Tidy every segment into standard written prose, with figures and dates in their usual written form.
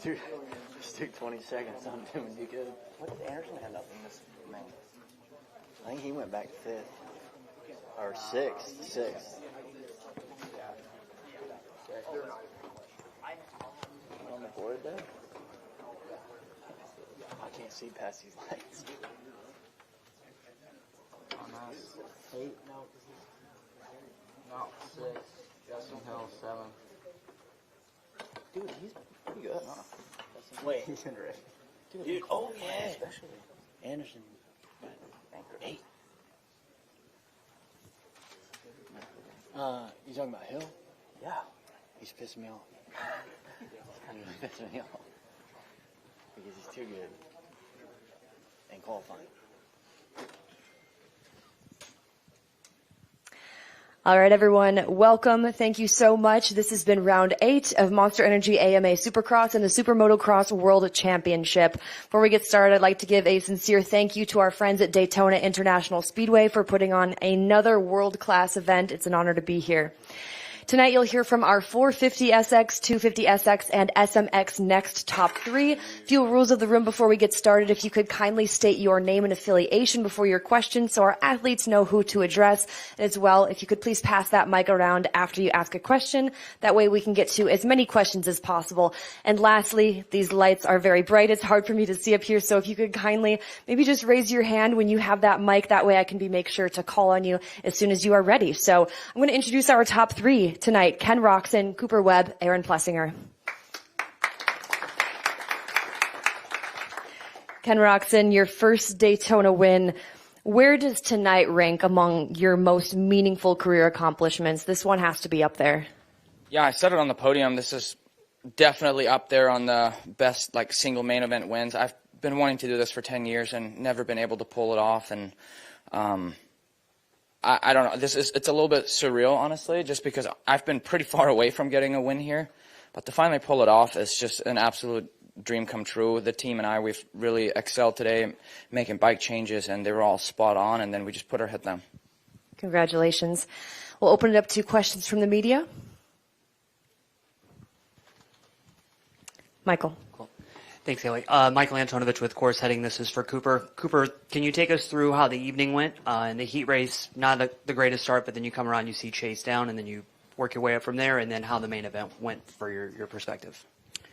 Just took 20 seconds on him and you good. What did Anderson end up in this main? I think he went back 5th. Or 6th. On the board there? I can't see past these lights. On us, 8. No, 6. Justin Hill, 7. Dude, he's pretty good, huh? Wait, he's in red. Dude, oh yeah. Especially Anderson. 8. You talking about Hill? Yeah. He's pissing me off. He's pissing me off. Because he's too good. And qualifying. All right, everyone, welcome. Thank you so much. This has been round 8 of Monster Energy AMA Supercross and the Super Motocross World Championship. Before we get started, I'd like to give a sincere thank you to our friends at Daytona International Speedway for putting on another world-class event. It's an honor to be here. Tonight, you'll hear from our 450SX, 250SX, and SMX Next top 3. A few rules of the room before we get started. If you could kindly state your name and affiliation before your question so our athletes know who to address. And as well, if you could please pass that mic around after you ask a question. That way we can get to as many questions as possible. And lastly, these lights are very bright. It's hard for me to see up here. So if you could kindly maybe just raise your hand when you have that mic. That way I can make sure to call on you as soon as you are ready. So I'm going to introduce our top 3 tonight. Ken Roxon, Cooper Webb, Aaron Plessinger. Ken Roxon, your first Daytona win. Where does tonight rank among your most meaningful career accomplishments? This one has to be up there. Yeah, I said it on the podium. This is definitely up there on the best single main event wins. I've been wanting to do this for 10 years and never been able to pull it off. And I don't know. It's a little bit surreal, honestly, just because I've been pretty far away from getting a win here. But to finally pull it off is just an absolute dream come true. The team and we've really excelled today making bike changes, and they were all spot on, and then we just put our head down. Congratulations. We'll open it up to questions from the media. Michael. Thanks, Haley. Michael Antonovich with Course Heading. This is for Cooper. Cooper, can you take us through how the evening went? In the heat race, not the greatest start, but then you come around, you see Chase down, and then you work your way up from there, and then how the main event went for your perspective.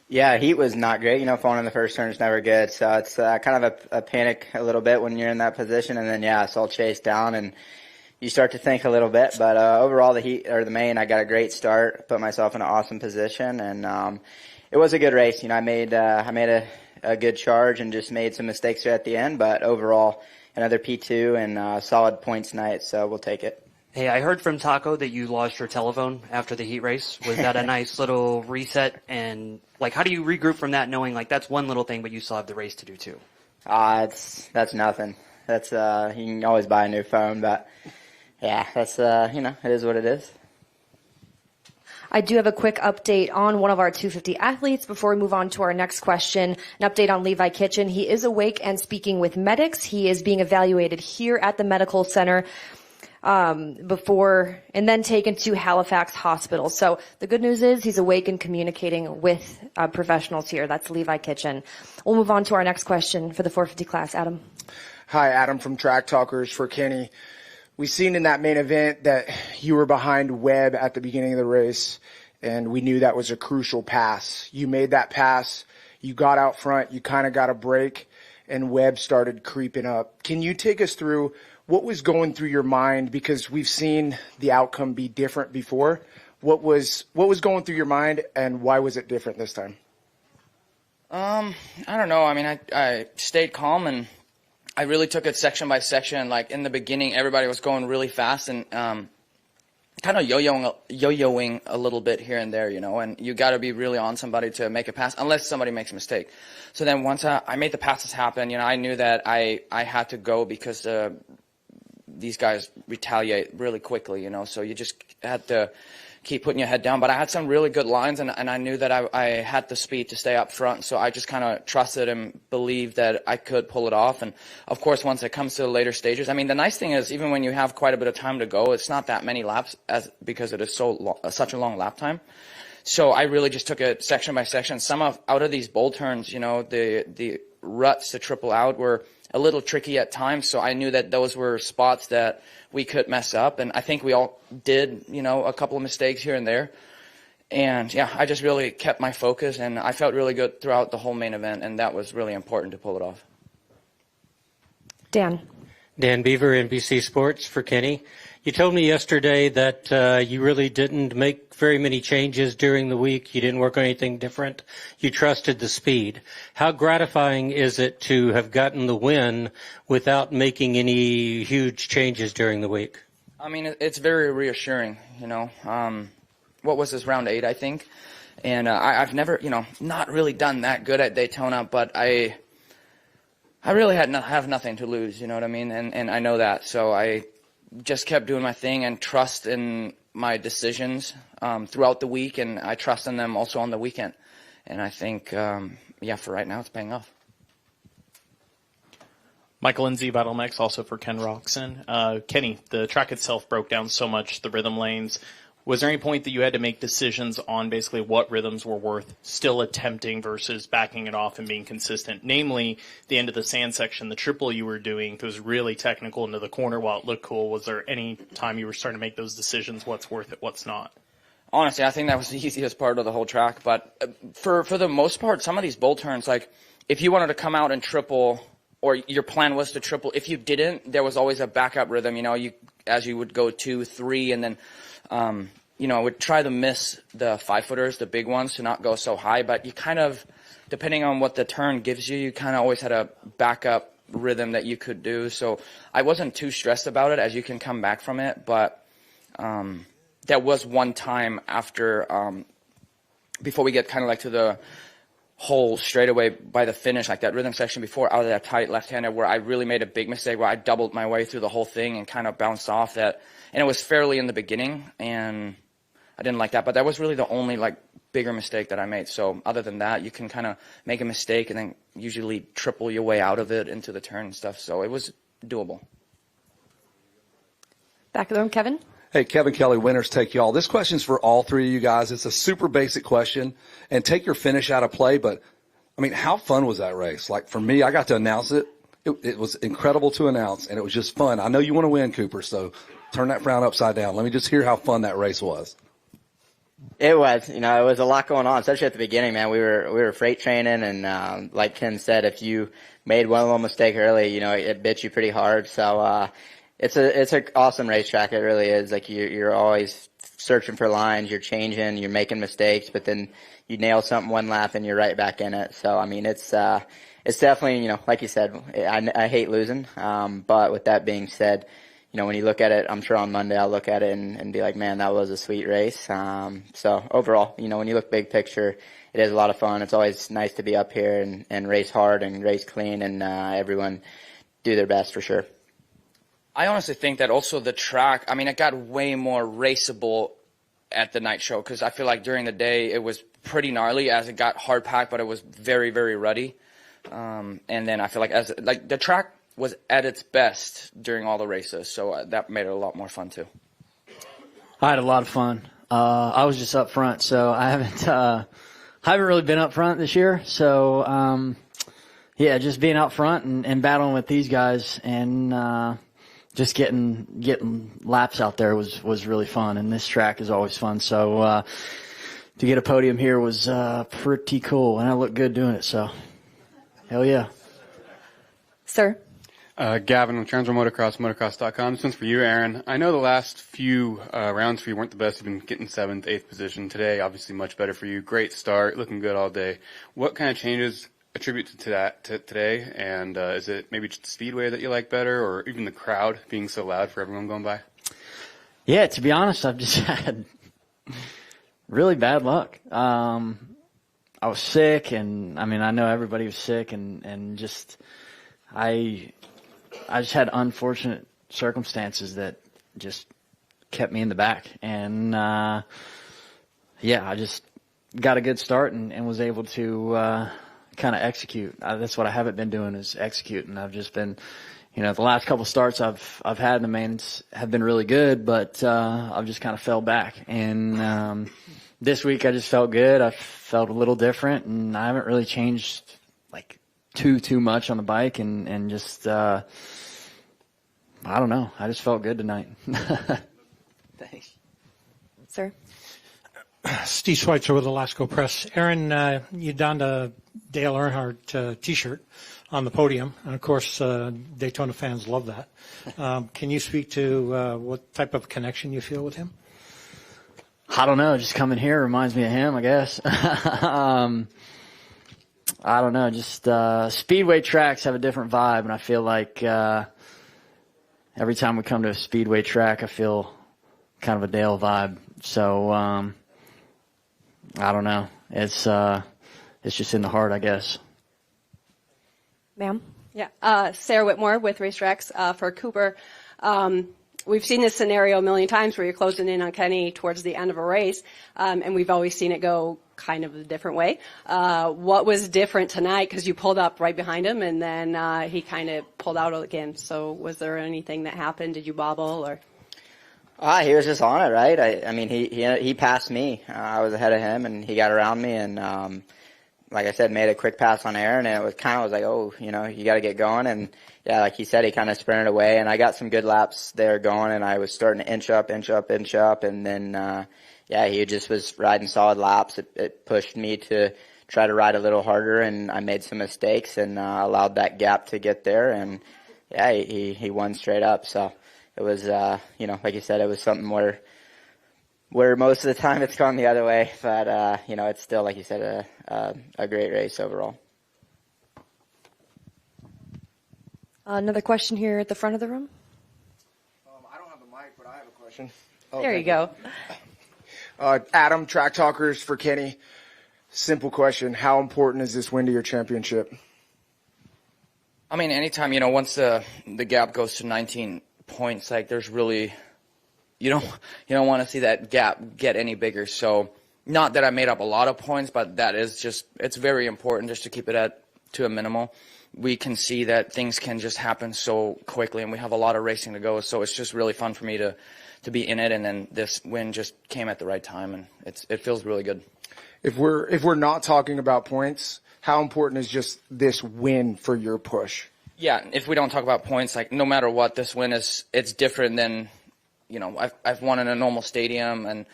Yeah, heat was not great. Falling in the first turn is never good. So it's kind of a panic a little bit when you're in that position. And then, I saw Chase down, and you start to think a little bit. But overall, the main, I got a great start, put myself in an awesome position, and it was a good race. I made a good charge and just made some mistakes there at the end. But overall, another P2 and solid points night, so we'll take it. Hey, I heard from Taco that you lost your telephone after the heat race. Was that a nice little reset? And how do you regroup from that, knowing that's one little thing, but you still have the race to do too? That's nothing. That's you can always buy a new phone, but yeah, that's it is what it is. I do have a quick update on one of our 250 athletes before we move on to our next question. An update on Levi Kitchen. He is awake and speaking with medics. He is being evaluated here at the medical center before and then taken to Halifax Hospital. So the good news is he's awake and communicating with professionals here. That's Levi Kitchen. We'll move on to our next question for the 450 class. Adam. Hi, Adam from Track Talkers for Kenny. We seen in that main event that you were behind Webb at the beginning of the race, and we knew that was a crucial pass. You made that pass, you got out front, you kind of got a break, and Webb started creeping up. Can you take us through what was going through your mind? Because we've seen the outcome be different before. What was going through your mind, and why was it different this time? I don't know. I stayed calm, and I really took it section by section. In the beginning, everybody was going really fast and kind of yo-yoing a little bit here and there, and you got to be really on somebody to make a pass, unless somebody makes a mistake. So then once I made the passes happen, I knew that I had to go because these guys retaliate really quickly, so you just had to keep putting your head down. But I had some really good lines, and I knew that I had the speed to stay up front, so I just kind of trusted and believed that I could pull it off. And, of course, once it comes to the later stages, the nice thing is even when you have quite a bit of time to go, it's not that many laps because it is such a long lap time. So I really just took it section by section. Out of these bowl turns, you know, the ruts to triple out were a little tricky at times. So I knew that those were spots that we could mess up. And I think we all did, you know, a couple of mistakes here and there. And yeah, I just really kept my focus, and I felt really good throughout the whole main event. And that was really important to pull it off. Dan. Dan Beaver, NBC Sports for Kenny. You told me yesterday that you really didn't make very many changes during the week. You didn't work on anything different. You trusted the speed. How gratifying is it to have gotten the win without making any huge changes during the week? I mean, it's very reassuring, you know. What was this, round 8, I think? And I've never, you know, not really done that good at Daytona, but I really have nothing to lose, you know what I mean? And I know that, so I just kept doing my thing and trust in my decisions throughout the week, and I trust in them also on the weekend. And I think, yeah, for right now, it's paying off. Michael Lindsay, Battle MX, also for Ken Roxon. Kenny, the track itself broke down so much, the rhythm lanes. Was there any point that you had to make decisions on basically what rhythms were worth still attempting versus backing it off and being consistent? Namely, the end of the sand section, the triple you were doing, that was really technical into the corner while it looked cool. Was there any time you were starting to make those decisions, what's worth it, what's not? Honestly, I think that was the easiest part of the whole track. But for the most part, some of these bowl turns, like if you wanted to come out and triple, or your plan was to triple, if you didn't, there was always a backup rhythm. You know, as you would go 2, 3, and then you know, I would try to miss the 5-footers, the big ones, to not go so high. But you kind of, depending on what the turn gives you, you kind of always had a backup rhythm that you could do. So I wasn't too stressed about it, as you can come back from it. But there was one time after, before we get kind of like to the whole straightaway by the finish, like that rhythm section before, out of that tight left-hander, where I really made a big mistake, where I doubled my way through the whole thing and kind of bounced off that. And it was fairly in the beginning, and I didn't like that. But that was really the only like bigger mistake that I made. So other than that, you can kind of make a mistake and then usually triple your way out of it into the turn and stuff. So it was doable. Back of the room, Kevin. Hey, Kevin Kelly, winners take y'all. This question's for all three of you guys. It's a super basic question, and take your finish out of play. But I mean, how fun was that race? Like for me, I got to announce it. It was incredible to announce, and it was just fun. I know you want to win, Cooper, so turn that frown upside down. Let me just hear how fun that race was. It was, you know, it was a lot going on, especially at the beginning, man. We were freight training, and like Ken said, if you made one little mistake early, you know, it bit you pretty hard. So it's an awesome racetrack. It really is. Like you're always searching for lines, you're changing, you're making mistakes, but then you nail something one lap and you're right back in it. So I mean, it's definitely, you know, like you said, I hate losing. But with that being said, you know, when you look at it, I'm sure on Monday I'll look at it and be like, man, that was a sweet race. So overall, you know, when you look big picture, it is a lot of fun. It's always nice to be up here and race hard and race clean, and everyone do their best for sure. I honestly think that also the track, I mean, it got way more raceable at the night show, because I feel like during the day it was pretty gnarly as it got hard packed, but it was very, very ruddy. And then I feel like the track was at its best during all the races, so that made it a lot more fun too. I had a lot of fun. I was just up front, so I haven't really been up front this year. So yeah, just being out front and battling with these guys and just getting laps out there was really fun. And this track is always fun. So to get a podium here was pretty cool, and I looked good doing it. So hell yeah, Sir. Gavin with Transworld Motocross, motocross.com. This one's for you, Aaron. I know the last few rounds for you weren't the best. You've been getting 7th, 8th position. Today, obviously much better for you. Great start, looking good all day. What kind of changes attribute to that today? And is it maybe just the speedway that you like better, or even the crowd being so loud for everyone going by? Yeah, to be honest, I've just had really bad luck. I was sick, and I mean, I know everybody was sick, and just I just had unfortunate circumstances that just kept me in the back. And, yeah, I just got a good start and was able to kind of execute. That's what I haven't been doing, is execute. And I've just been, you know, the last couple starts I've had in the mains have been really good, but I've just kind of fell back. And this week I just felt good. I felt a little different, and I haven't really changed like too much on the bike, and just I don't know. I just felt good tonight. Thanks. Sir? Steve Schweitzer with Alaska Press. Aaron, you donned a Dale Earnhardt T-shirt on the podium, and of course, Daytona fans love that. Can you speak to what type of connection you feel with him? I don't know. Just coming here reminds me of him, I guess. I don't know. Just speedway tracks have a different vibe, and I feel like every time we come to a speedway track, I feel kind of a Dale vibe. So I don't know. It's just in the heart, I guess. Ma'am? Yeah, Sarah Whitmore with Racetracks for Cooper. We've seen this scenario a million times where you're closing in on Kenny towards the end of a race, and we've always seen it go kind of a different way. What was different tonight? Because you pulled up right behind him, and then he kind of pulled out again. So was there anything that happened? Did you bobble or? He was just on it, right? I mean, he passed me. I was ahead of him, and he got around me, and like I said, made a quick pass on Aaron, and it was kind of like, oh, you got to get going. And yeah, like he said, he kind of sprinted away, and I got some good laps there going, and I was starting to inch up, and then he just was riding solid laps. It pushed me to try to ride a little harder, and I made some mistakes and allowed that gap to get there, and yeah, he won straight up. So it was, like you said, it was something where most of the time it's gone the other way, but it's still, like you said, a great race overall. Another question here at the front of the room. I don't have a mic, but I have a question. There you go. Adam, Track Talkers for Kenny. Simple question. How important is this win to your championship? I mean, anytime, once the gap goes to 19 points, like there's really, you don't want to see that gap get any bigger. So not that I made up a lot of points, but that is just, it's very important just to keep it to a minimal. We can see that things can just happen so quickly, and we have a lot of racing to go. So it's just really fun for me to be in it. And then this win just came at the right time, and it feels really good. If we're not talking about points, how important is just this win for your push? Yeah. If we don't talk about points, like no matter what, this win it's different than, I've won in a normal stadium, and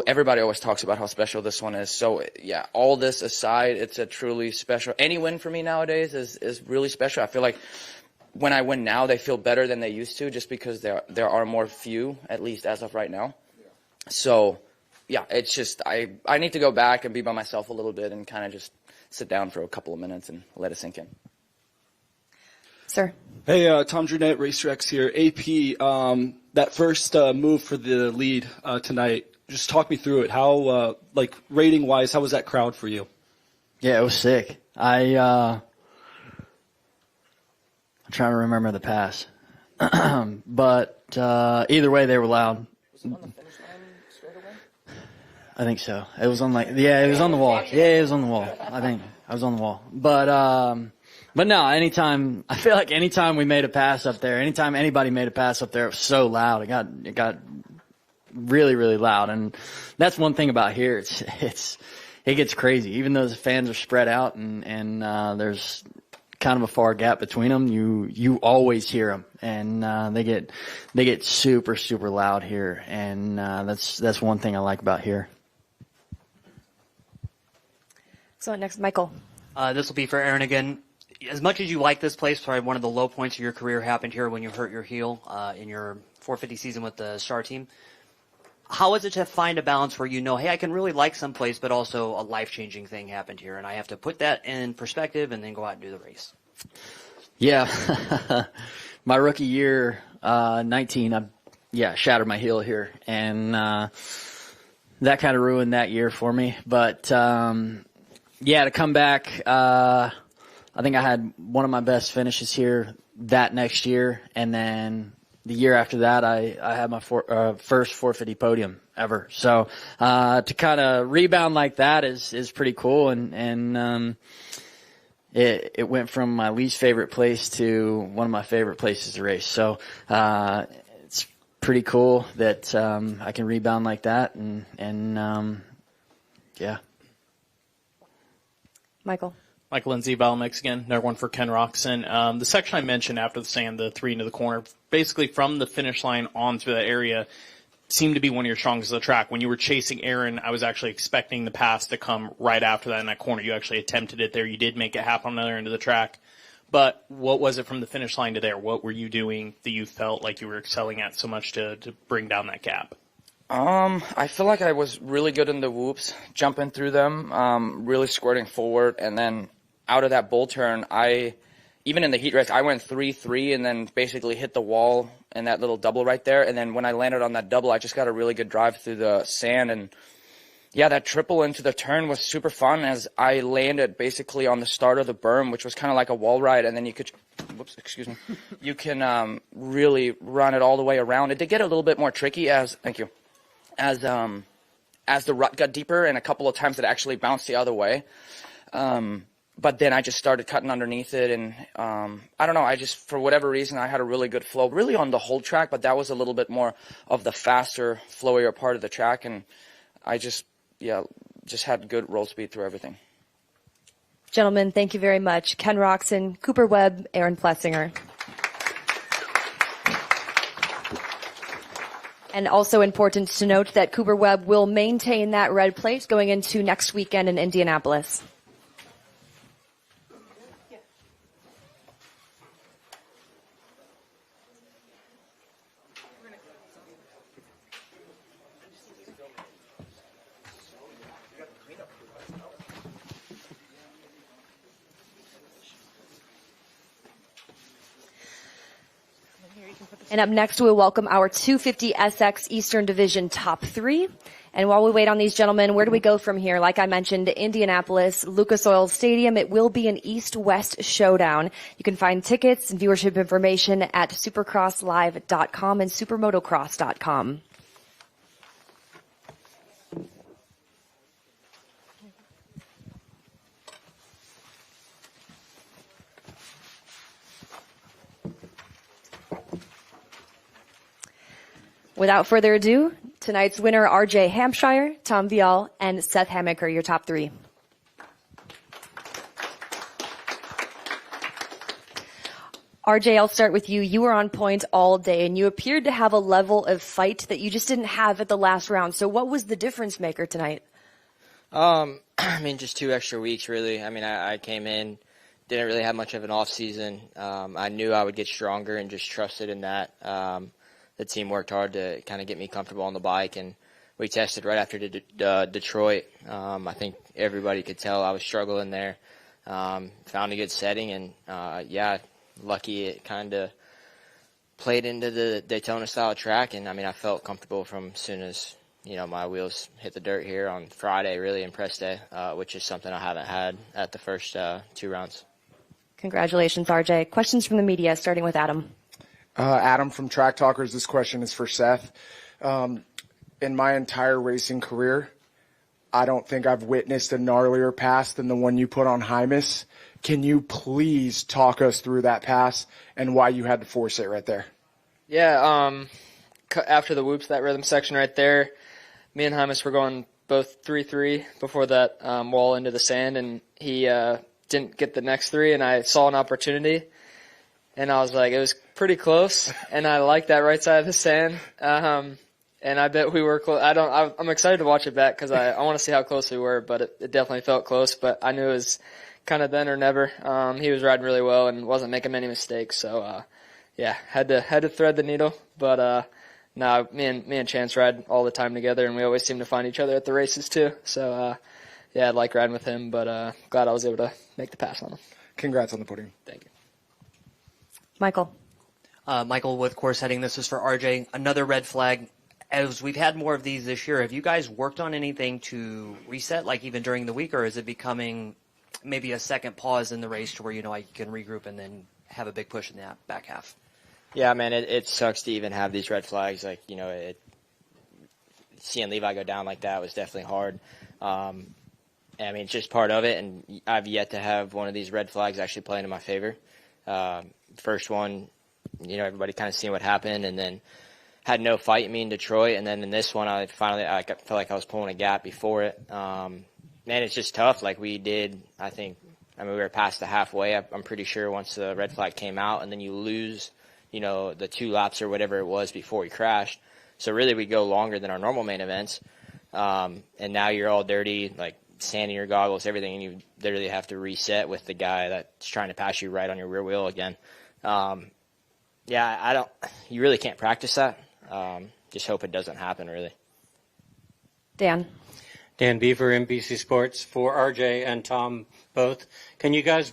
everybody always talks about how special this one is. So yeah, all this aside, it's a truly special. Any win for me nowadays is really special. I feel like when I win now, they feel better than they used to, just because there are more few, at least as of right now. Yeah. So yeah, it's just I need to go back and be by myself a little bit and kind of just sit down for a couple of minutes and let it sink in. Sir. Hey, Tom Jurnett, Racetracks here. AP, that first move for the lead tonight, just talk me through it. How, rating-wise, how was that crowd for you? Yeah, it was sick. I'm trying to remember the pass. But either way, they were loud. Was it on the finish line straight away? I think so. It was on it was on the wall. Yeah, it was on the wall. I think I was on the wall. But no, I feel like anytime we made a pass up there, anytime anybody made a pass up there, it was so loud. It got really, really loud. And that's one thing about here. It gets crazy. Even though the fans are spread out and there's kind of a far gap between them, you always hear them. And they get super, super loud here. And that's one thing I like about here. So next, Michael. This will be for Aaron again. As much as you like this place, probably one of the low points of your career happened here when you hurt your heel in your 450 season with the Star team. How is it to find a balance where hey, I can really like some place, but also a life-changing thing happened here, and I have to put that in perspective and then go out and do the race? Yeah. My rookie year, 19, I shattered my heel here, and that kind of ruined that year for me. But, to come back, I think I had one of my best finishes here that next year, and then the year after that, I had my first 450 podium ever. So to kind of rebound like that is pretty cool, and it went from my least favorite place to one of my favorite places to race. So it's pretty cool that I can rebound like that, and Yeah. Michael. Michael Lindsay, SMX again, another one for Ken Roxon. The section I mentioned after the sand, the 3 into the corner, basically from the finish line on through that area, seemed to be one of your strongest of the track. When you were chasing Aaron, I was actually expecting the pass to come right after that in that corner. You actually attempted it there. You did make it happen on the other end of the track. But what was it from the finish line to there? What were you doing that you felt like you were excelling at so much to bring down that gap? I feel like I was really good in the whoops, jumping through them, really squirting forward, and then out of that bull turn, even in the heat race, I went 3-3 and then basically hit the wall in that little double right there. And then when I landed on that double, I just got a really good drive through the sand. And yeah, that triple into the turn was super fun as I landed basically on the start of the berm, which was kind of like a wall ride. And then you can really run it all the way around. It did get a little bit more tricky as the rut got deeper and a couple of times it actually bounced the other way. But then I just started cutting underneath it, and I don't know, for whatever reason, I had a really good flow, really on the whole track, but that was a little bit more of the faster, flowier part of the track, and I just had good roll speed through everything. Gentlemen, thank you very much. Ken Roxon, Cooper Webb, Aaron Plessinger. And also important to note that Cooper Webb will maintain that red plate going into next weekend in Indianapolis. And up next, we'll welcome our 250 SX Eastern Division top 3. And while we wait on these gentlemen, where do we go from here? Like I mentioned, Indianapolis, Lucas Oil Stadium. It will be an East-West showdown. You can find tickets and viewership information at supercrosslive.com and supermotocross.com. Without further ado, tonight's winner, RJ Hampshire, Tom Vial, and Seth Hammaker, your top 3. RJ, I'll start with you. You were on point all day, and you appeared to have a level of fight that you just didn't have at the last round. So what was the difference maker tonight? Just 2 extra weeks, really. I came in, didn't really have much of an off season. I knew I would get stronger and just trusted in that. The team worked hard to kind of get me comfortable on the bike, and we tested right after Detroit. I think everybody could tell I was struggling there. Found a good setting, and lucky it kind of played into the Daytona style track, and I felt comfortable from as soon as my wheels hit the dirt here on Friday, really impressed day, which is something I haven't had at the first 2 rounds. Congratulations, RJ. Questions from the media, starting with Adam. Adam from Track Talkers. This question is for Seth. In my entire racing career, I don't think I've witnessed a gnarlier pass than the one you put on Hymas. Can you please talk us through that pass and why you had to force it right there? Yeah, after the whoops, that rhythm section right there, me and Hymas were going both 3-3 before that wall into the sand, and he didn't get the next 3, and I saw an opportunity. And I was like, it was pretty close, and I like that right side of the sand. And I bet we were close. I'm excited to watch it back because I want to see how close we were, but it definitely felt close. But I knew it was kind of then or never. He was riding really well and wasn't making many mistakes. So, had to thread the needle. But me and Chance ride all the time together, and we always seem to find each other at the races too. So, I like riding with him, but glad I was able to make the pass on him. Congrats on the podium. Thank you. Michael. Michael with course heading. This is for RJ. Another red flag. As we've had more of these this year, have you guys worked on anything to reset, like even during the week, or is it becoming maybe a second pause in the race to where, you can regroup and then have a big push in the back half? Yeah, man, it sucks to even have these red flags. Seeing Levi go down like that was definitely hard. It's just part of it, and I've yet to have one of these red flags actually play into my favor. First one, everybody kind of seeing what happened, and then had no fight in me in Detroit, and then in this one, I felt like I was pulling a gap before it. Man, it's just tough. Like we were past the halfway. I'm pretty sure once the red flag came out, and then you lose, the 2 laps or whatever it was before we crashed. So really, we go longer than our normal main events, and now you're all dirty, like sand in your goggles, everything, and you literally have to reset with the guy that's trying to pass you right on your rear wheel again. You really can't practice that. Just hope it doesn't happen, really. Dan Beaver, NBC Sports, for RJ and Tom both. Can you guys,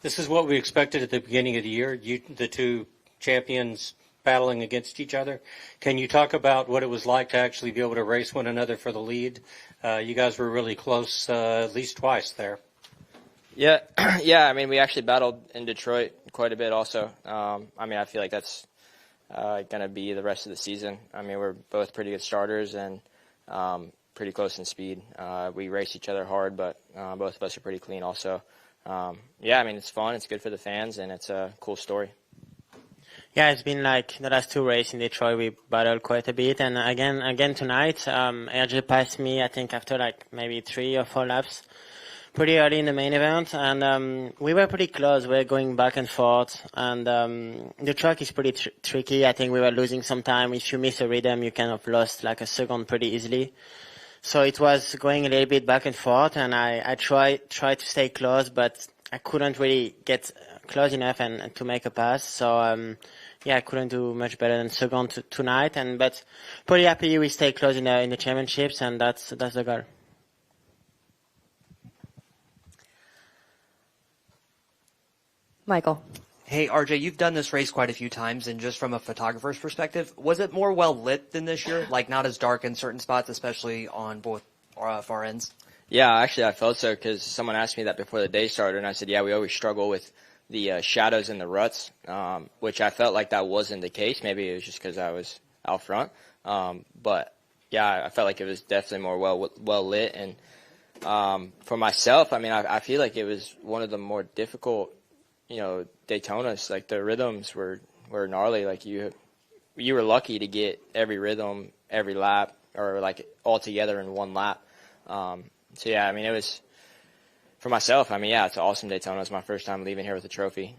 this is what we expected at the beginning of the year, the 2 champions battling against each other. Can you talk about what it was like to actually be able to race one another for the lead? You guys were really close at least twice there. Yeah, I mean, we actually battled in Detroit quite a bit also. I feel like that's going to be the rest of the season. I mean, we're both pretty good starters and pretty close in speed. We race each other hard, but both of us are pretty clean also. It's fun. It's good for the fans, and it's a cool story. Yeah, it's been like the last 2 races in Detroit, we battled quite a bit. And again tonight, RJ passed me, I think, after like maybe 3 or 4 laps, pretty early in the main event. And we were pretty close. We were going back and forth. And the track is pretty tricky. I think we were losing some time. If you miss a rhythm, you kind of lost like a second pretty easily. So it was going a little bit back and forth. And I tried to stay close, but I couldn't really get close enough and to make a pass. So I couldn't do much better than second tonight. But pretty happy we stay close in the championships, and that's the goal. Michael. Hey, RJ, you've done this race quite a few times, and just from a photographer's perspective, was it more well lit than this year? Like not as dark in certain spots, especially on both far ends? Yeah, actually, I felt so because someone asked me that before the day started, and I said, we always struggle with the shadows and the ruts, which I felt like that wasn't the case. Maybe it was just because I was out front. But I felt like it was definitely more well lit. And for myself, I feel like it was one of the more difficult, Daytonas. Like the rhythms were gnarly. Like you were lucky to get every rhythm, every lap, or like all together in one lap. It was. For myself, it's an awesome Daytona. It's my first time leaving here with a trophy.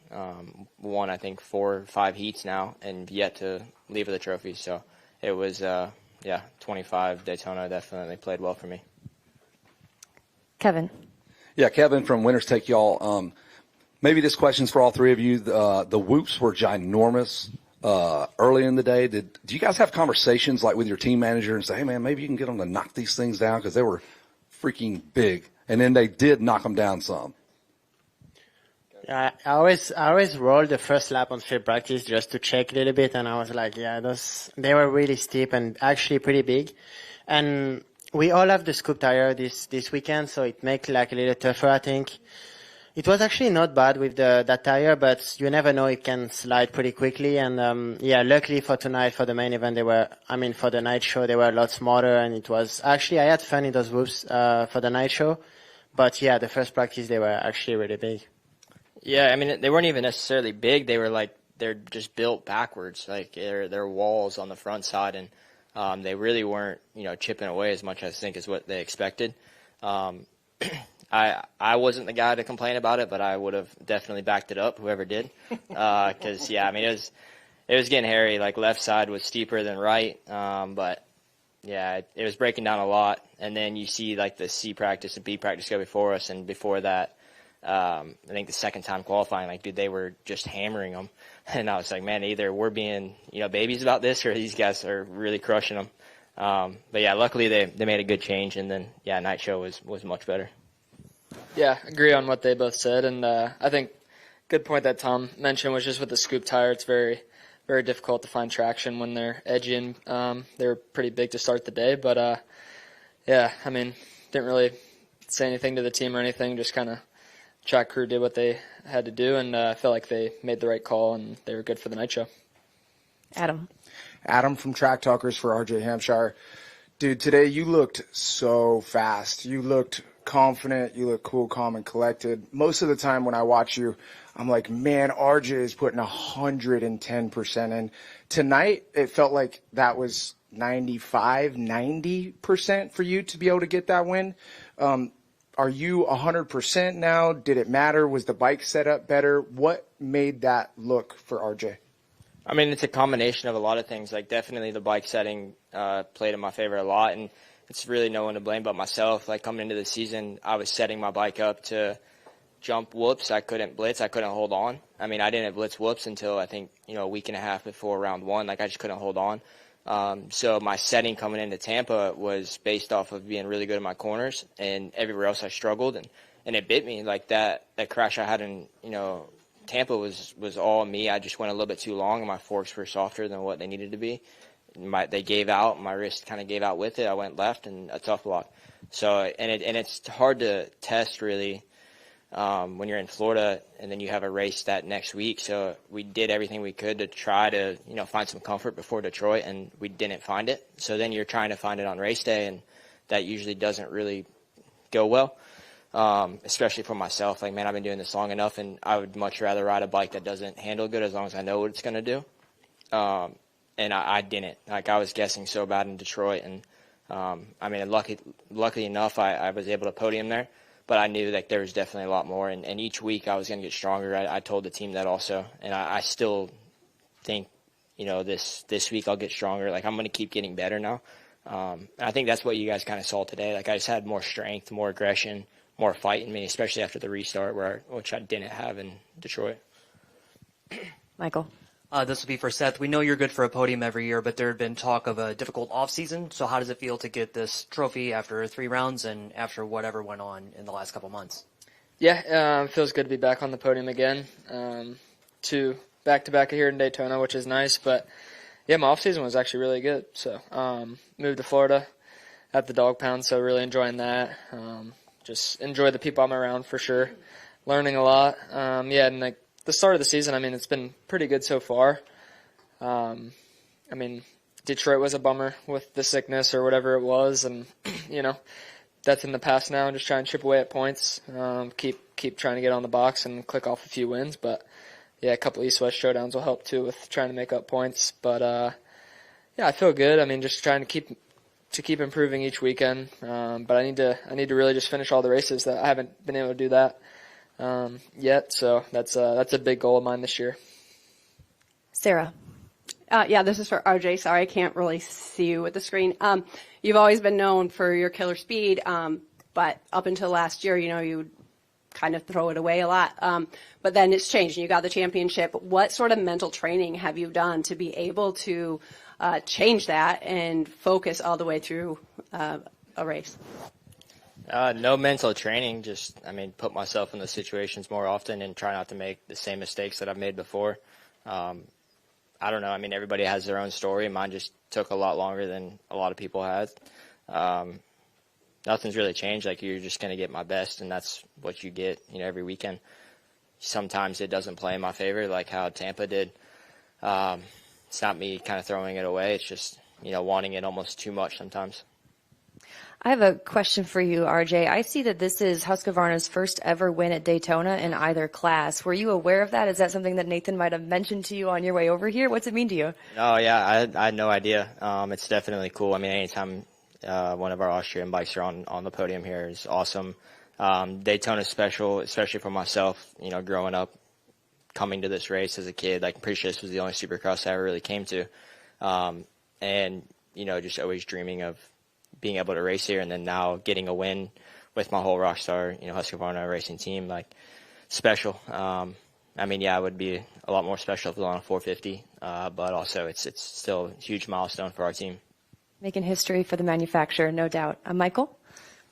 Won, I think, 4 or 5 heats now and yet to leave with a trophy. So it was, 25 Daytona definitely played well for me. Kevin. Yeah, Kevin from Winners Take Y'all. Maybe this question's for all 3 of you. The whoops were ginormous early in the day. Do you guys have conversations like with your team manager and say, hey, man, maybe you can get them to knock these things down because they were freaking big? And then they did knock them down some. I always rolled the first lap on field practice just to check a little bit, and I was like, they were really steep and actually pretty big. And we all have the scoop tire this weekend, so it makes like a little tougher, I think. It was actually not bad with that tire, but you never know, it can slide pretty quickly. And luckily for tonight, for the main event, for the night show, they were a lot smarter, and it was actually, I had fun in those whoops for the night show. But the first practice, they were actually really big. Yeah, they weren't even necessarily big. They were they're just built backwards. Like they're walls on the front side, and they really weren't, chipping away as much, I think, as what they expected. I wasn't the guy to complain about it, but I would have definitely backed it up, whoever did. Because, it was getting hairy. Like, left side was steeper than right. But, it was breaking down a lot. And then you see, like, the C practice and B practice go before us. And before that, I think the second time qualifying, they were just hammering them. And I was like, man, either we're being, babies about this or these guys are really crushing them. Luckily they made a good change. And then, night show was much better. Yeah, agree on what they both said, and I think good point that Tom mentioned was just with the scoop tire, it's very, very difficult to find traction when they're edgy, and they're pretty big to start the day, but didn't really say anything to the team or anything, just kind of track crew did what they had to do, and I felt like they made the right call, and they were good for the night show. Adam from Track Talkers for RJ Hampshire. Dude, today you looked so fast. You looked confident. You look cool, calm, and collected. Most of the time when I watch you, I'm like, man, RJ is putting 110% in. Tonight, it felt like that was 95, 90% for you to be able to get that win. Are you 100% now? Did it matter? Was the bike set up better? What made that look for RJ? I mean, it's a combination of a lot of things. Like, definitely the bike setting played in my favor a lot, and it's really no one to blame but myself. Like, coming into the season, I was setting my bike up to jump whoops. I couldn't blitz. I couldn't hold on. I mean, I didn't blitz whoops until I think, a week and a half before round one. Like, I just couldn't hold on. So my setting coming into Tampa was based off of being really good in my corners, and everywhere else I struggled, and it bit me. Like, that crash I had in, Tampa was all me. I just went a little bit too long, and my forks were softer than what they needed to be. They gave out. My wrist kind of gave out with it. I went left and a tough block. So, and it's hard to test really when you're in Florida and then you have a race that next week. So we did everything we could to try to, find some comfort before Detroit, and we didn't find it. So then you're trying to find it on race day, and that usually doesn't really go well. Especially for myself. Like, man, I've been doing this long enough, and I would much rather ride a bike that doesn't handle good as long as I know what it's going to do. And I didn't. Like, I was guessing so bad in Detroit, and I mean, luckily enough, I was able to podium there, but I knew that there was definitely a lot more, and each week I was going to get stronger. I told the team that also, and I still think, this week I'll get stronger. Like, I'm going to keep getting better now. And I think that's what you guys kind of saw today. Like, I just had more strength, more aggression, more fight in me, especially after the restart, which I didn't have in Detroit. Michael. This will be for Seth. We know you're good for a podium every year, but there had been talk of a difficult offseason. So how does it feel to get this trophy after 3 rounds and after whatever went on in the last couple months? Yeah, it feels good to be back on the podium again. 2 back-to-back here in Daytona, which is nice. But, yeah, my offseason was actually really good. So moved to Florida at the dog pound, so really enjoying that. Just enjoy the people I'm around for sure. Learning a lot. And like the start of the season, I mean, it's been pretty good so far. I mean, Detroit was a bummer with the sickness or whatever it was, and that's in the past now. And just trying to chip away at points, keep trying to get on the box and click off a few wins. But yeah, a couple East-West showdowns will help too with trying to make up points. But yeah, I feel good. I mean, just trying to keep improving each weekend. But I need to really just finish all the races. That I haven't been able to do that yet. So that's a big goal of mine this year. Sarah. Yeah, this is for RJ. Sorry, I can't really see you with the screen. You've always been known for your killer speed, but up until last year, you would kind of throw it away a lot. But then it's changed, and you got the championship. What sort of mental training have you done to be able to change that and focus all the way through a race? No mental training, just, put myself in those situations more often and try not to make the same mistakes that I've made before. I don't know. Everybody has their own story. Mine just took a lot longer than a lot of people had. Nothing's really changed. Like, you're just going to get my best, and that's what you get, every weekend. Sometimes it doesn't play in my favor, like how Tampa did. It's not me kind of throwing it away. It's just, wanting it almost too much sometimes. I have a question for you, RJ. I see that this is Husqvarna's first ever win at Daytona in either class. Were you aware of that? Is that something that Nathan might have mentioned to you on your way over here? What's it mean to you? Oh, yeah, I had no idea. It's definitely cool. Anytime one of our Austrian bikes are on the podium here is awesome. Daytona's special, especially for myself, growing up, coming to this race as a kid. Like, I'm pretty sure this was the only Supercross I ever really came to. And, just always dreaming of being able to race here, and then now getting a win with my whole Rockstar, Husqvarna racing team, like, special. It would be a lot more special if it was on a 450, but also it's still a huge milestone for our team. Making history for the manufacturer, no doubt. Michael?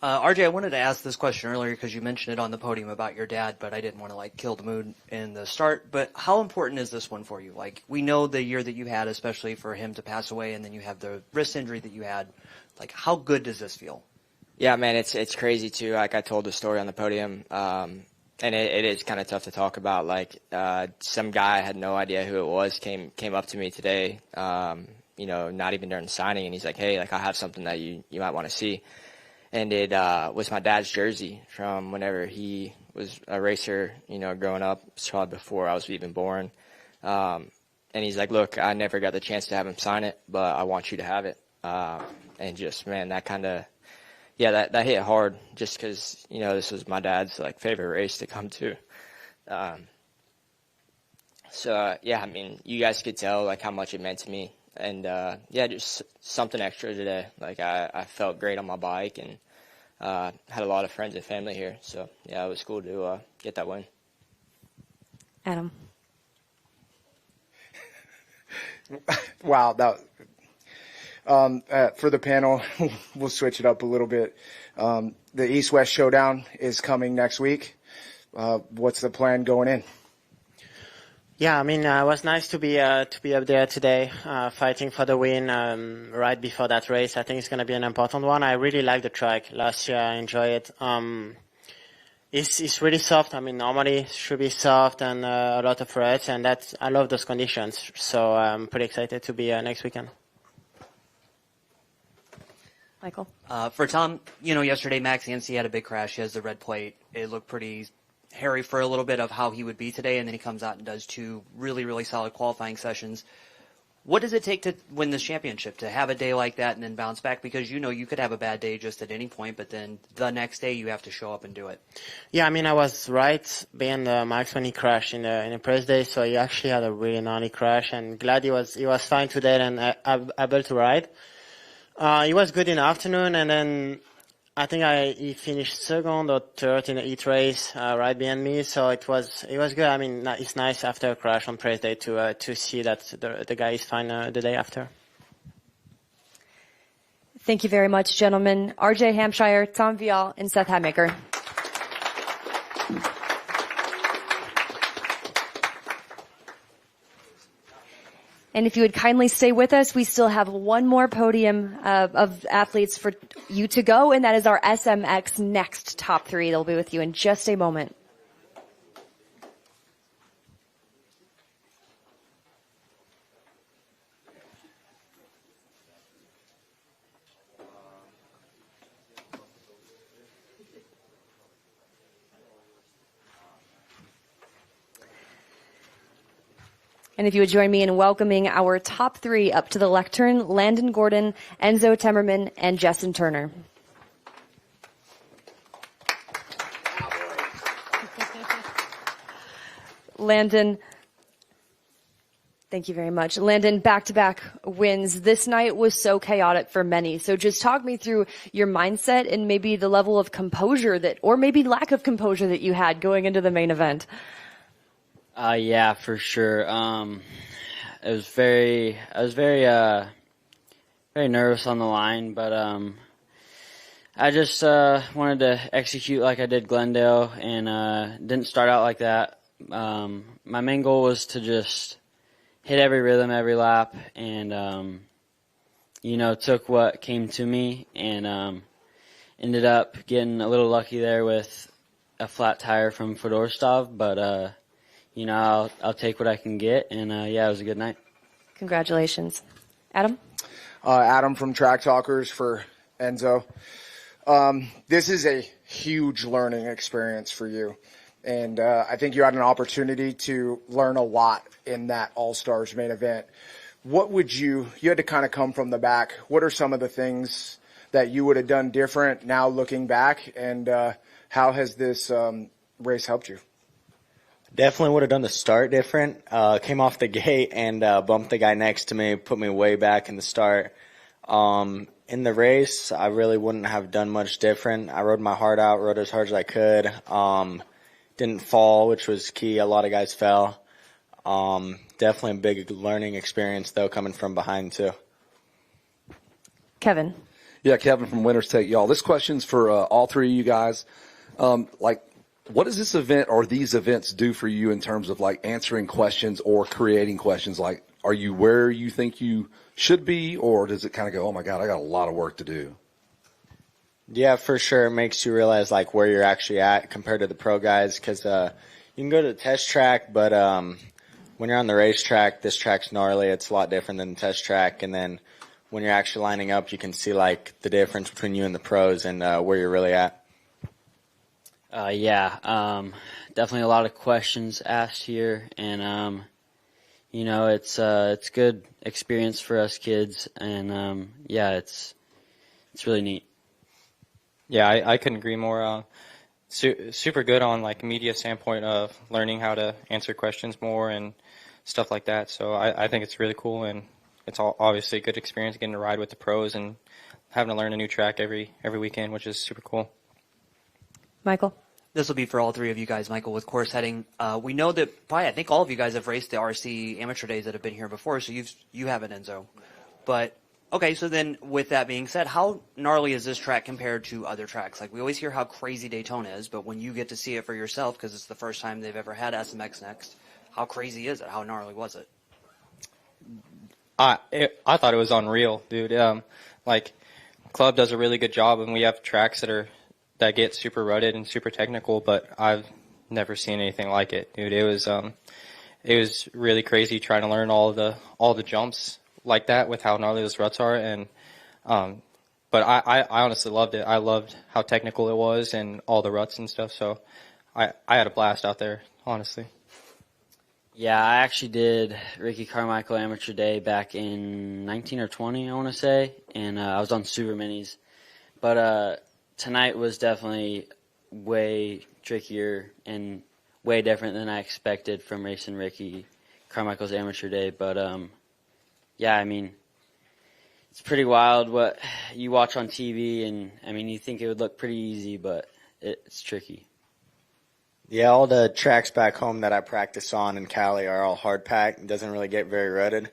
RJ, I wanted to ask this question earlier because you mentioned it on the podium about your dad, but I didn't want to kill the mood in the start. But how important is this one for you? Like, we know the year that you had, especially for him to pass away, and then you have the wrist injury that you had. Like, how good does this feel? Yeah, man, it's crazy too. Like, I told the story on the podium, and it is kind of tough to talk about. Like, some guy, I had no idea who it was, came up to me today, not even during signing, and he's like, hey, like, I have something that you might want to see. and it was my dad's jersey from whenever he was a racer, you know, growing up. It's probably before I was even born. And he's like, look, I never got the chance to have him sign it, but I want you to have it. And just, man, that kind of, yeah, that hit hard just because, you know, this was my dad's, like, favorite race to come to. Yeah, I mean, you guys could tell, like, how much it meant to me. And, yeah, just something extra today. Like, I felt great on my bike and had a lot of friends and family here. So, yeah, it was cool to get that win. Adam. Wow, for the panel, we'll switch it up a little bit. The East-West Showdown is coming next week. What's the plan going in? Yeah, I mean, it was nice to be up there today, fighting for the win right before that race. I think it's going to be an important one. I really like the track. Last year, I enjoyed it. It's really soft. I mean, normally it should be soft and a lot of ruts, and I love those conditions. So I'm pretty excited to be next weekend. Michael? For Tom, you know, yesterday Max Yancey had a big crash. He has the red plate. It looked pretty hairy for a little bit of how he would be today, and then he comes out and does 2 really, really solid qualifying sessions. What does it take to win this championship, to have a day like that and then bounce back? Because, you know, you could have a bad day just at any point, but then the next day you have to show up and do it. Yeah, I mean, I was right being Max when he crashed in the press day, so he actually had a really gnarly crash, and glad he was fine today and able to ride. He was good in the afternoon, and then I think he finished second or third in the heat race, right behind me. So it was good. I mean, it's nice after a crash on press day to see that the guy is fine the day after. Thank you very much, gentlemen. RJ Hampshire, Tom Vial, and Seth Hatmaker. And if you would kindly stay with us, we still have one more podium of athletes for you to go, and that is our SMX Next top 3. They'll be with you in just a moment. And if you would join me in welcoming our top 3 up to the lectern, Landon Gordon, Enzo Temmerman, and Justin Turner. Landon, thank you very much. Landon, back-to-back wins. This night was so chaotic for many. So just talk me through your mindset and maybe the level of composure or maybe lack of composure that you had going into the main event. Yeah, for sure. I was very nervous on the line, but I just wanted to execute like I did Glendale, and didn't start out like that. My main goal was to just hit every rhythm, every lap, and took what came to me, and ended up getting a little lucky there with a flat tire from Fedorstov, but I'll take what I can get, and it was a good night. Congratulations. Adam? Adam from Track Talkers for Enzo. This is a huge learning experience for you, and I think you had an opportunity to learn a lot in that All-Stars main event. What would you had to kind of come from the back. What are some of the things that you would have done different now looking back, and how has this race helped you? Definitely would have done the start different. Came off the gate and bumped the guy next to me, put me way back in the start. In the race, I really wouldn't have done much different. I rode my heart out, rode as hard as I could. Didn't fall, which was key. A lot of guys fell. Definitely a big learning experience, though, coming from behind, too. Kevin. Yeah, Kevin from Winners Take Y'all. This question's for all 3 of you guys. What does this event or these events do for you in terms of like answering questions or creating questions? Like, are you where you think you should be, or does it kind of go, oh my God, I got a lot of work to do? Yeah, for sure. It makes you realize like where you're actually at compared to the pro guys, because you can go to the test track, but when you're on the racetrack, this track's gnarly. It's a lot different than the test track. And then when you're actually lining up, you can see like the difference between you and the pros and where you're really at. Definitely a lot of questions asked here, and it's good experience for us kids, and it's really neat. Yeah, I couldn't agree more. Super good on like media standpoint of learning how to answer questions more and stuff like that. So I think it's really cool, and it's obviously a good experience getting to ride with the pros and having to learn a new track every weekend, which is super cool. Michael? This will be for all three of you guys, Michael, with course heading. We know that I think all of you guys have raced the RC amateur days that have been here before, so you have it, Enzo. But, okay, so then with that being said, how gnarly is this track compared to other tracks? Like, we always hear how crazy Daytona is, but when you get to see it for yourself, because it's the first time they've ever had SMX Next, how crazy is it? How gnarly was it? I thought it was unreal, dude. Club does a really good job, and we have tracks that get super rutted and super technical, but I've never seen anything like it, dude. It was really crazy trying to learn all the jumps like that with how gnarly those ruts are, and but I honestly loved it. I loved how technical it was and all the ruts and stuff. So I had a blast out there, honestly. Yeah, I actually did Ricky Carmichael Amateur Day back in 19 or 20, I want to say, and I was on Super Minis. But tonight was definitely way trickier and way different than I expected from racing Ricky Carmichael's Amateur Day. But, it's pretty wild what you watch on TV, and, you think it would look pretty easy, but it's tricky. Yeah, all the tracks back home that I practice on in Cali are all hard packed. It doesn't really get very rutted.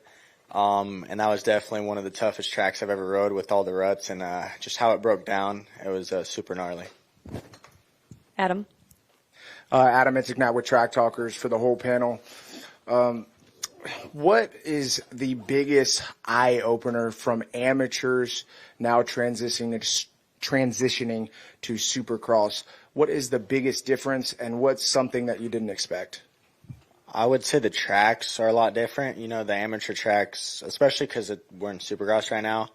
And that was definitely one of the toughest tracks I've ever rode with all the ruts, and just how it broke down, it was super gnarly. Adam? Adam Itzignatt with Track Talkers for the whole panel. What is the biggest eye-opener from amateurs now transitioning to Supercross? What is the biggest difference, and what's something that you didn't expect? I would say the tracks are a lot different. You know, the amateur tracks, especially because we're in Supercross right now,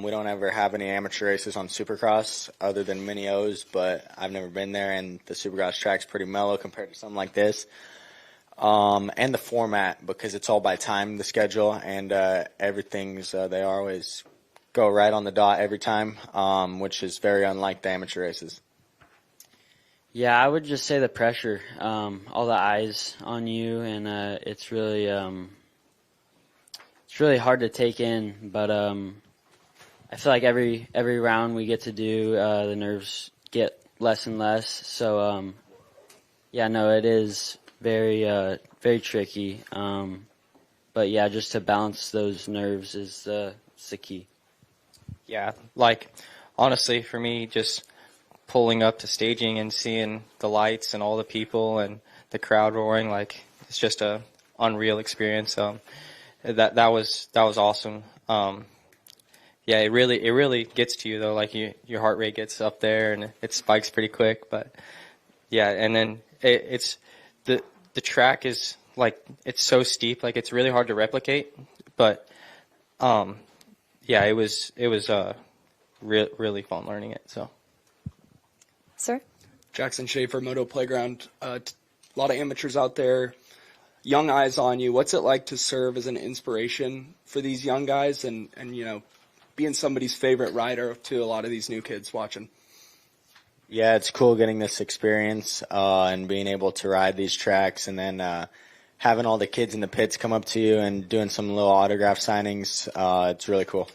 we don't ever have any amateur races on Supercross other than Mini O's, but I've never been there, and the Supercross track's pretty mellow compared to something like this. And the format, because it's all by time, the schedule, and everything's, they always go right on the dot every time, which is very unlike the amateur races. Yeah, I would just say the pressure, all the eyes on you, and it's really hard to take in. But I feel like every round we get to do, the nerves get less and less. So it is very tricky. But yeah, just to balance those nerves is the key. Yeah, honestly, for me, just pulling up to staging and seeing the lights and all the people and the crowd roaring, it's just a unreal experience. That was awesome. It really gets to you though. Your heart rate gets up there and it spikes pretty quick. But yeah, and then it's the track is it's so steep, it's really hard to replicate. But it was really fun learning it. So. Sir? Jackson Schaefer, Moto Playground. A lot of amateurs out there, young eyes on you. What's it like to serve as an inspiration for these young guys and being somebody's favorite rider to a lot of these new kids watching? Yeah, it's cool getting this experience and being able to ride these tracks, and then having all the kids in the pits come up to you and doing some little autograph signings. It's really cool.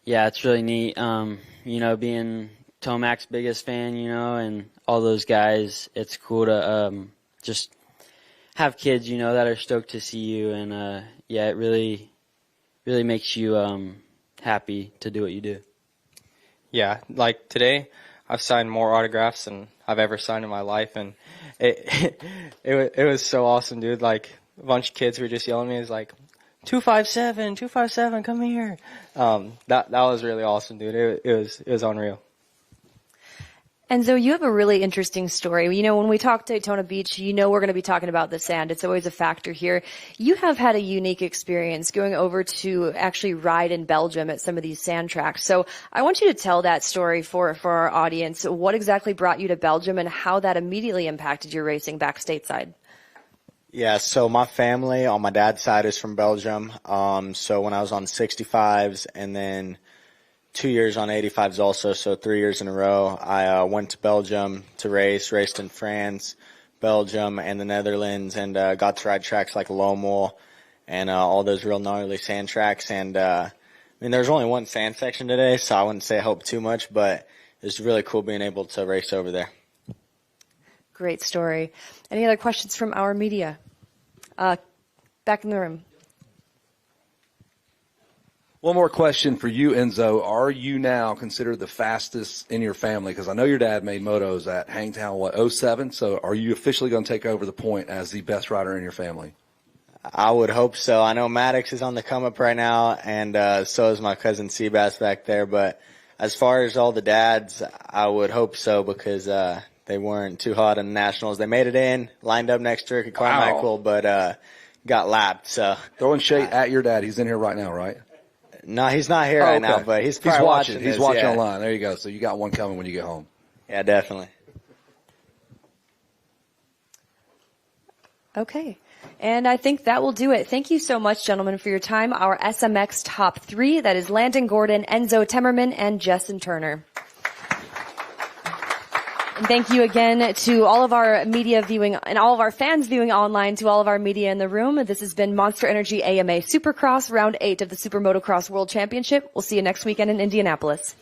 Yeah, it's really neat. Being Tomac's biggest fan, and all those guys, it's cool to just have kids, that are stoked to see you, and it really makes you happy to do what you do. Yeah, today I've signed more autographs than I've ever signed in my life, and it was so awesome, dude. A bunch of kids were just yelling at me, 257, come here. That was really awesome, dude. It was unreal. Enzo, you have a really interesting story. You know, when we talk Daytona Beach, you know we're going to be talking about the sand. It's always a factor here. You have had a unique experience going over to actually ride in Belgium at some of these sand tracks. So I want you to tell that story for our audience. What exactly brought you to Belgium and how that immediately impacted your racing back stateside? Yeah, so my family on my dad's side is from Belgium. So when I was on 65s and then 2 years on 85s also, so 3 years in a row, I went to Belgium to raced in France, Belgium, and the Netherlands, and got to ride tracks like Lommel and all those real gnarly sand tracks. And I mean, there's only one sand section today, so I wouldn't say I helped too much, but it's really cool being able to race over there. Great story. Any other questions from our media? Back in the room. One more question for you, Enzo. Are you now considered the fastest in your family? Because I know your dad made motos at Hangtown, 07? So are you officially going to take over the point as the best rider in your family? I would hope so. I know Maddox is on the come up right now, and so is my cousin Seabass back there. But as far as all the dads, I would hope so because they weren't too hot in the Nationals. They made it in, lined up next to Ricky Carmichael, but got lapped. So throwing shade at your dad. He's in here right now, right? No, he's not here right now, but he's probably watching. He's watching online. There you go. So you got one coming when you get home. Yeah, definitely. Okay. And I think that will do it. Thank you so much, gentlemen, for your time. Our SMX top 3, that is Landon Gordon, Enzo Temmerman, and Justin Turner. And thank you again to all of our media viewing and all of our fans viewing online, to all of our media in the room. This has been Monster Energy AMA Supercross, round 8 of the Super Motocross World Championship. We'll see you next weekend in Indianapolis.